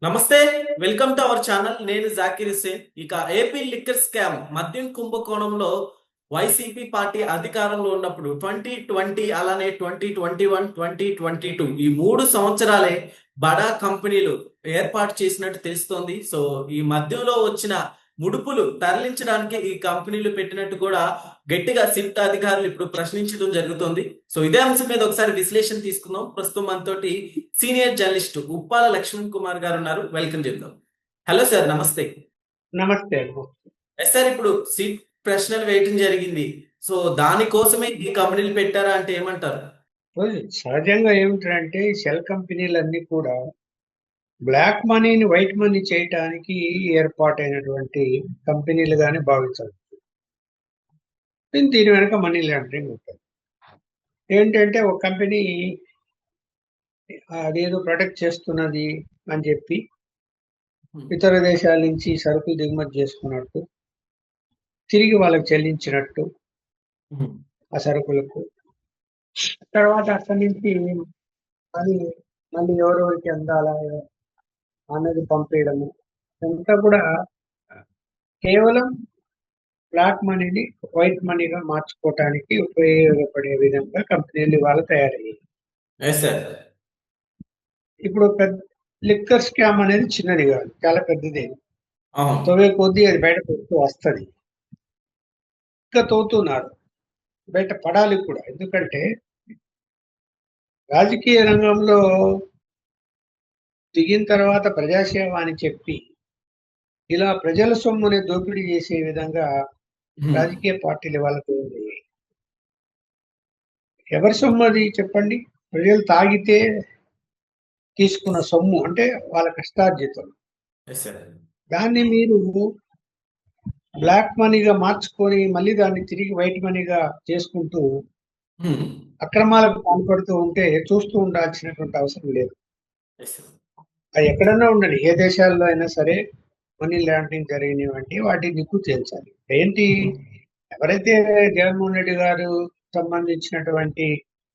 నమస్తే. Welcome to our channel. నేను జాకీర్ హుస్సేన్. ఇక ఏపీ లిక్కర్ స్కామ్ మద్యం కుంభకోణంలో వైసీపీ పార్టీ అధికారంలో ఉన్నప్పుడు 2020 అలానే 2021, 2022 ఈ 3 సంవత్సరాలే బడా కంపెనీలు ఏర్పాటు చేసినట్టు తెలుస్తోంది. సో ఈ మధ్యలో వచ్చిన ముడుపులు తరలించడానికి ఈ కంపెనీలు పెట్టినట్టు కూడా గట్టిగా సిట్ అధికారులు ఇప్పుడు ప్రశ్నించడం జరుగుతోంది. సో ఇదే అంశం మీద ఒకసారి విశ్లేషణ తీసుకుందాం. ప్రస్తుతం మనతోటి సీనియర్ జర్నలిస్ట్ ఉప్పాల లక్ష్మణ్ కుమార్ గారు ఉన్నారు. వెల్కమ్ చెప్దాం. హలో సార్, నమస్తే. నమస్తే. ఎస్ సార్, ఇప్పుడు సిట్ ప్రశ్నలు వేయటం జరిగింది. సో దానికోసమే ఈ కంపెనీలు పెట్టారా అంటే ఏమంటారు? సహజంగా ఏమిటంటే షెల్ కంపెనీలన్నీ కూడా బ్లాక్ మనీని వైట్ మనీ చేయటానికి ఏర్పాటైనటువంటి కంపెనీలుగానే భావించవచ్చు. దీని వెనక మనీ లాండరింగ్ ఉంటుంది. ఏంటంటే ఒక కంపెనీ అదేదో ప్రొటెక్ట్ చేస్తున్నది అని చెప్పి ఇతర దేశాల నుంచి సరుకులు దిగుమతి చేసుకున్నట్టు, తిరిగి వాళ్ళకి చెల్లించినట్టు ఆ సరుకులకు, తర్వాత అక్కడి నుంచి మళ్ళీ మళ్ళీ ఎవరెవరికి అందాలా అన్నది పంపేయడము, అంతా కూడా కేవలం బ్లాక్ మనీని వైట్ మనీగా మార్చుకోవటానికి ఉపయోగపడే విధంగా కంపెనీలు ఇవాళ తయారయ్యాయి. Yes sir. ఇప్పుడు పెద్ద లిక్కర్ స్కామ్ అనేది చిన్నది కాదు, చాలా పెద్దదే. అవును. తవ్వే కొద్దీ అది బయటకు వస్తూ వస్తుంది. ఇంకా తవ్వుతున్నారు, బయట పడాలి కూడా. ఎందుకంటే రాజకీయ రంగంలో దిగిన తర్వాత ప్రజాసేవ అని చెప్పి ఇలా ప్రజల సొమ్ముని దోపిడీ చేసే విధంగా రాజకీయ పార్టీలు వాళ్ళకు ఉంది. ఎవరి సొమ్ము అది చెప్పండి? ప్రజలు తాగితే తీసుకున్న సొమ్ము, అంటే వాళ్ళ కష్టార్జితం. Yes sir. దాన్ని మీరు బ్లాక్ మనీగా మార్చుకొని మళ్ళీ దాన్ని తిరిగి వైట్ మనీగా చేసుకుంటూ అక్రమాలకు పాల్పడుతూ ఉంటే చూస్తూ ఉండాల్సినటువంటి అవసరం లేదు. Yes sir. అది ఎక్కడన్నా ఉండండి, ఏ దేశాల్లో అయినా సరే మనీ లాండరింగ్ జరిగినవంటి వాటి దిక్కు తేల్చాలి. ఏంటి, ఎవరైతే జగన్మోహన్ రెడ్డి గారు సంబంధించినటువంటి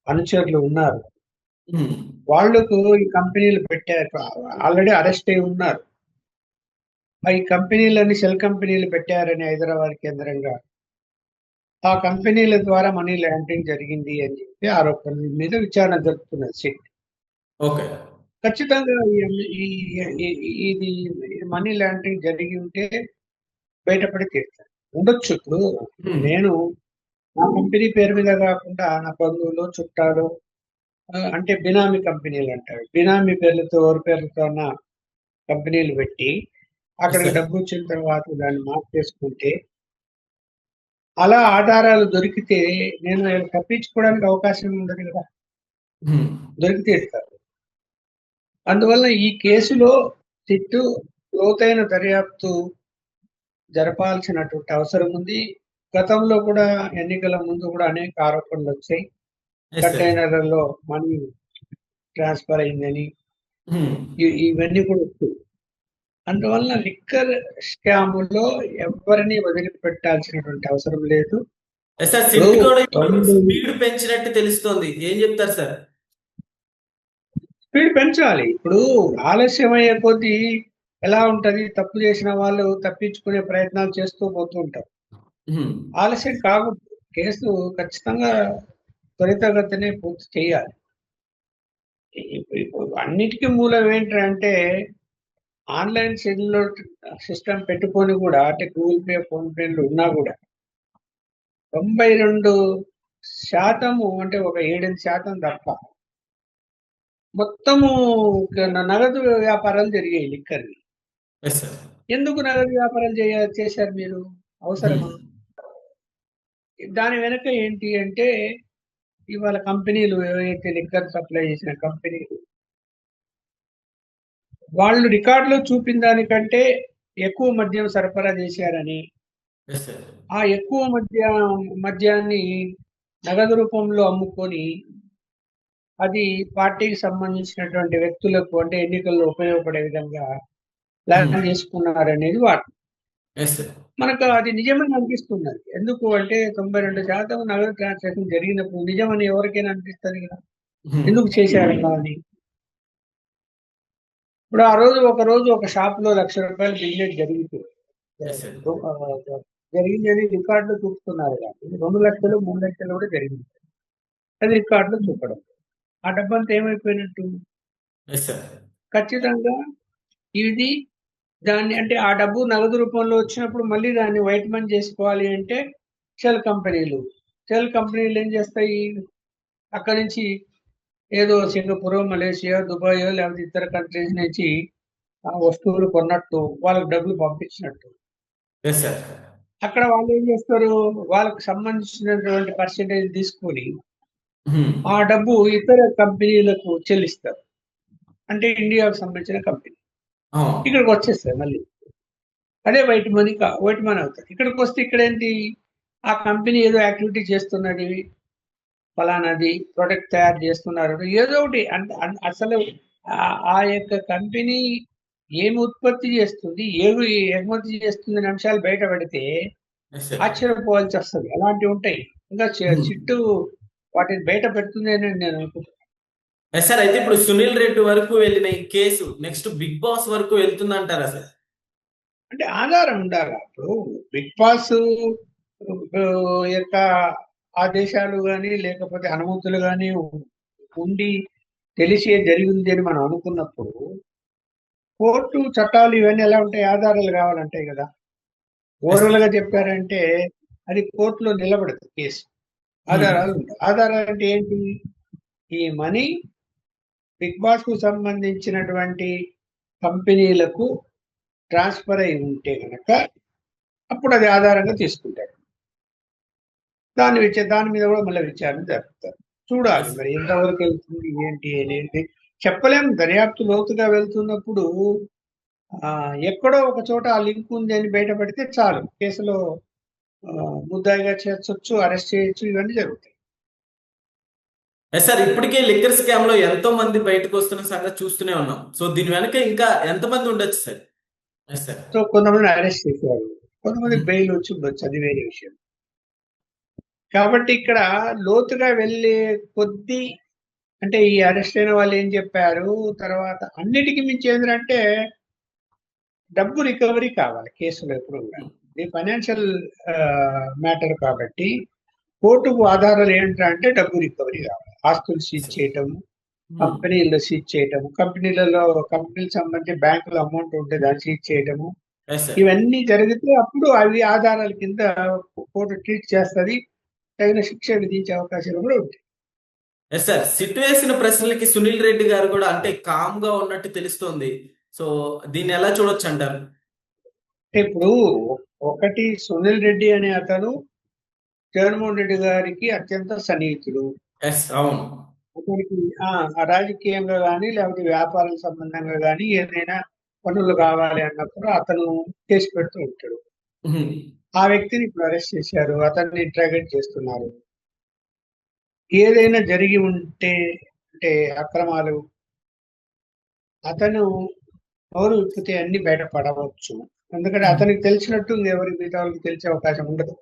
అనుచరులు ఉన్నారు, వాళ్లకు ఈ కంపెనీలు పెట్టారు, ఆల్రెడీ అరెస్ట్ అయి ఉన్నారు. ఈ కంపెనీలన్నీ షెల్ కంపెనీలు పెట్టారని హైదరాబాద్ కేంద్రంగా ఆ కంపెనీల ద్వారా మనీ లాండరింగ్ జరిగింది అని చెప్పి ఆరోపణల మీద విచారణ జరుపుతున్నది సిట్. ఓకే. ఖచ్చితంగా ఇది మనీ లాండరింగ్ జరిగి ఉంటే బయటపడి తీరుతారు. ఉండొచ్చు. ఇప్పుడు నేను నా కంపెనీ పేరు మీద కాకుండా నా బంధువులు, చుట్టాలు, అంటే బినామీ కంపెనీలు అంటారు, బినామీ పేర్లతో ఎవరి పేర్లతో ఉన్న కంపెనీలు పెట్టి అక్కడికి డబ్బు వచ్చిన తర్వాత దాన్ని మార్చేసుకుంటే, అలా ఆధారాలు దొరికితే నేను తప్పించుకోవడానికి అవకాశం ఉండదు కదా, దొరికితే ఇస్తారు. అందువల్ల ఈ కేసులో సిట్టు లోతైన దర్యాప్తు జరపాల్సినటువంటి అవసరం ఉంది. గతంలో కూడా ఎన్నికల ముందు కూడా అనేక ఆరోపణలు వచ్చాయి. కంటైనర్లలో మనీ ట్రాన్స్ఫర్ అయిందని, ఇవన్నీ కూడా వచ్చాయి. అందువల్ల లిక్కర్ స్కాములో ఎవరిని వదిలిపెట్టాల్సినటువంటి అవసరం లేదు. స్పీడ్ పెంచినట్టు తెలుస్తోంది. ఏం చెప్తారు సార్? స్పీడ్ పెంచాలి. ఇప్పుడు ఆలస్యం అయ్యే కొద్దీ ఎలా ఉంటది, తప్పు చేసిన వాళ్ళు తప్పించుకునే ప్రయత్నాలు చేస్తూ పోతూ ఉంటారు. ఆలస్యం కాకూడదు. కేసు ఖచ్చితంగా త్వరితగతినే పూర్తి చేయాలి. ఇప్పుడు అన్నిటికీ మూలం ఏంటంటే ఆన్లైన్ సెటిల్మెంట్ సిస్టమ్ పెట్టుకొని కూడా, అంటే గూగుల్ పే, ఫోన్ పేలు ఉన్నా కూడా 92% అంటే ఒక 7% తప్ప మొత్తము నగదు వ్యాపారాలు జరిగాయి లిక్కర్ని. ఎందుకు నగదు వ్యాపారాలు చేశారు మీరు? అవసరమా? దాని వెనక ఏంటి అంటే ఇవాళ కంపెనీలు ఏవైతే లిక్కర్ సప్లై చేసిన కంపెనీలు, వాళ్ళు రికార్డులో చూపిన దానికంటే ఎక్కువ మద్యం సరఫరా చేశారని, ఆ ఎక్కువ మద్యాన్ని నగదు రూపంలో అమ్ముకొని అది పార్టీకి సంబంధించినటువంటి వ్యక్తులకు, అంటే ఎన్నికల్లో ఉపయోగపడే విధంగా ప్లాన్ చేసుకున్నారనేది వాటి. మనకు అది నిజమని అనిపిస్తున్నది. ఎందుకు అంటే 92% నగదు ట్రాన్సాక్షన్ జరిగినప్పుడు నిజమని ఎవరికైనా అనిపిస్తుంది కదా, ఎందుకు చేశారన్నా అని. ఇప్పుడు ఆ రోజు ఒక షాప్ లో ₹1,00,000 బిజినెస్ జరిగింది. ఎస్ సార్. జరిగిందని రికార్డులో చూపుతున్నారు కానీ 2,00,000, 3,00,000 కూడా జరిగింది. అది రికార్డులో చూపడం. ఆ డబ్బంతా ఏమైపోయినట్టు? Yes sir. ఖచ్చితంగా ఇది దాన్ని అంటే ఆ డబ్బు నగదు రూపంలో వచ్చినప్పుడు మళ్ళీ దాన్ని వైట్ మనీ చేసుకోవాలి అంటే షెల్ కంపెనీలు. షెల్ కంపెనీలు ఏం చేస్తాయి? అక్కడి నుంచి ఏదో సింగపూరో, మలేషియా, దుబాయో లేకపోతే ఇతర కంట్రీస్ నుంచి ఆ వస్తువులు కొన్నట్టు వాళ్ళకి డబ్బులు పంపించినట్టు. Yes sir. అక్కడ వాళ్ళు ఏం చేస్తారు? వాళ్ళకి సంబంధించినటువంటి పర్సెంటేజ్ తీసుకొని ఆ డబ్బు ఇతర కంపెనీలకు చెల్లిస్తారు. అంటే ఇండియాకు సంబంధించిన కంపెనీ. ఇక్కడికి వచ్చేస్తాయి మళ్ళీ. అదే వైట్ మనీ అవుతుంది. ఇక్కడికి వస్తే ఇక్కడేంటి? ఆ కంపెనీ ఏదో యాక్టివిటీ చేస్తున్నది, ఫలానాది ప్రొడక్ట్ తయారు చేస్తున్నారు. ఏదో ఒకటి అసలు ఆ యొక్క కంపెనీ ఏమి ఉత్పత్తి చేస్తుంది, ఏమి ఎగుమతి చేస్తుంది అనే అంశాలు బయట పెడితే ఎస్ సార్. ఆశ్చర్యపోవాల్సి వస్తుంది. అలాంటివి ఉంటాయి. ఇంకా చిట్టు వాటిని బయట పెడుతుంది అని నేను అనుకుంటున్నాను. Yes sir. అయితే ఇప్పుడు సునీల్ రెడ్డి వరకు వెళ్ళిన ఈ కేసు నెక్స్ట్ బిగ్ బాస్ వరకు వెళ్తుందంటారా సార్? అంటే ఆధారం ఉండాలి. ఇప్పుడు బిగ్ బాస్ యొక్క ఆదేశాలు కానీ లేకపోతే అనుమతులు కానీ ఉండి తెలిసే జరిగింది అని మనం అనుకున్నప్పుడు కోర్టు చట్టాలు ఇవన్నీ ఎలా ఉంటాయి? ఆధారాలు కావాలంటాయి కదా. Yes overall sir. గా చెప్పారంటే అది కోర్టులో నిలబడదు కేసు. హ్మ్. ఆధారాలు ఉంటాయి. ఆధారాలు అంటే ఏంటి? ఈ మనీ బిగ్ బాస్ కు సంబంధించినటువంటి కంపెనీలకు ట్రాన్స్ఫర్ అయి ఉంటే గనక అప్పుడు అది ఆధారంగా తీసుకుంటారు. దాని మీద కూడా మళ్ళీ విచారణ జరుపుతారు. చూడాలి ఎస్. మరి ఎంతవరకు వెళ్తుంది ఏంటి అనేది చెప్పలేం. దర్యాప్తు లోతుగా వెళ్తున్నప్పుడు ఎక్కడో ఒక చోట ఆ లింక్ ఉంది అని బయటపడితే చాలు కేసులో ముద్దాయిగా చేర్చొచ్చు, అరెస్ట్ చేయొచ్చు, ఇవన్నీ జరుగుతాయి. Yes sir. ఇప్పటికే లిక్కర్ స్కామ్ లో ఎంతో మంది బయటకు వస్తున్న సంగతి చూస్తూనే ఉన్నాం. సో దీని వెనక ఇంకా ఎంతమంది ఉండొచ్చు సార్? Yes sir. సో కొంతమంది అరెస్ట్ చేశారు, కొంతమంది హ్మ్. బెయిల్ వచ్చి ఉండొచ్చు, అది వేరే విషయం. కాబట్టి ఇక్కడ లోతుగా వెళ్ళే కొద్దీ అంటే ఈ అరెస్ట్ అయిన వాళ్ళు ఏం చెప్పారు, తర్వాత అన్నిటికీ మించి ఏంటంటే డబ్బు రికవరీ కావాలి కేసులో ఎప్పుడు కూడా. ఇది ఫైనాన్షియల్ మ్యాటర్ కాబట్టి కోర్టుకు ఆధారాలు ఏంటంటే డబ్బు రికవరీ కావాలి. ఆస్తులు సీజ్ చేయటం, హ్మ్. కంపెనీలు సీజ్ చేయటము, కంపెనీలకు సంబంధించి బ్యాంకులో అమౌంట్ ఉంటే దాన్ని సీజ్ చేయటము, ఎస్ సార్. ఇవన్నీ జరిగితే అప్పుడు అవి ఆధారాల కింద కోర్టు ట్రీట్ చేస్తుంది. తగిన శిక్ష విధించే అవకాశాలు కూడా ఉంటాయి. Yes sir. సిట్ వేసిన ప్రశ్నలకి సునీల్ రెడ్డి గారు కూడా అంటే కామ్ గా ఉన్నట్టు తెలుస్తోంది. సో దీన్ని ఎలా చూడొచ్చు అంటారు? అంటే ఇప్పుడు ఒకటి సునీల్ రెడ్డి అనే అతను జగన్మోహన్ రెడ్డి గారికి అత్యంత సన్నిహితుడు. ఎస్. అవును. అతనికి రాజకీయంగా కానీ లేకపోతే వ్యాపారం సంబంధంగా కానీ ఏదైనా పనులు కావాలి అన్నప్పుడు అతను చేసి పెడుతూ ఉంటాడు. హ్మ్. ఆ వ్యక్తిని ఇప్పుడు అరెస్ట్ చేశారు, అతన్ని ఇంట్రాగేట్ చేస్తున్నారు. ఏదైనా జరిగి ఉంటే అంటే అక్రమాలు అతను నోరు విప్పితే అన్ని బయటపడవచ్చు. ఎందుకంటే హ్మ్. అతనికి తెలిసినట్టు ఇంకెవరికి మిగతా వాళ్ళకి తెలిసే అవకాశం ఉండదు.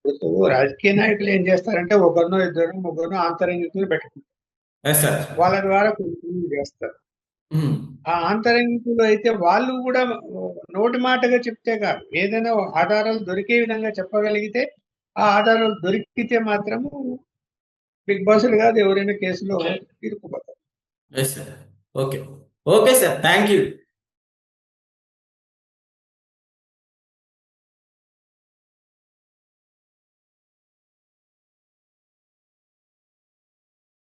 ఇప్పుడు రాజకీయ నాయకులు ఏం చేస్తారంటే ఒకరినో ఇద్దరు ముగ్గురు ఆంతరంగికులు పెట్టుకుంటారు. Yes sir. వాళ్ళ ద్వారా కొన్ని పనులు చేస్తారు. హ్మ్. ఆ ఆంతరంగికులు అయితే వాళ్ళు కూడా నోటి మాటగా చెప్తే కాదు, ఏదైనా ఆధారాలు దొరికే విధంగా చెప్పగలిగితే ఆ ఆధారాలు దొరికితే మాత్రము బిగ్ బాస్లు కాదు ఎవరైనా కేసులో ఇరుక్కుపోతారు. Yes sir. Okay. Okay sir. Thank you.